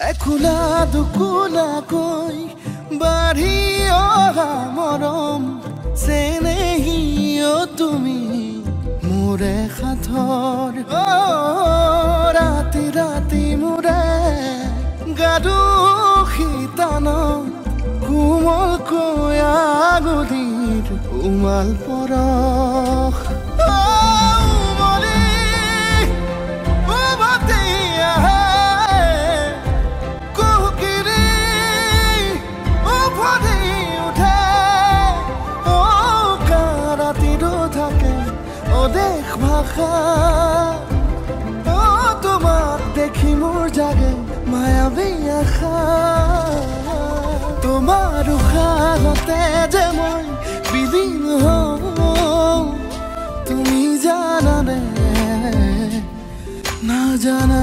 এখোলা দুখোলাকৈ বাঢ়ি অহা মৰম চেনেহীও তুমি মোৰে সাথৰ ৰাতি ৰাতি মোৰে গাদু শীতান কোমলকৈ আগুলিৰ উমাল পৰশ দেশ ভাষা তোমাক দেখি মোৰ জাগে মায়াবী আশা তোমাৰ উশাহতে যে মই বিলীন হওঁ তুমি জানানে নাজানা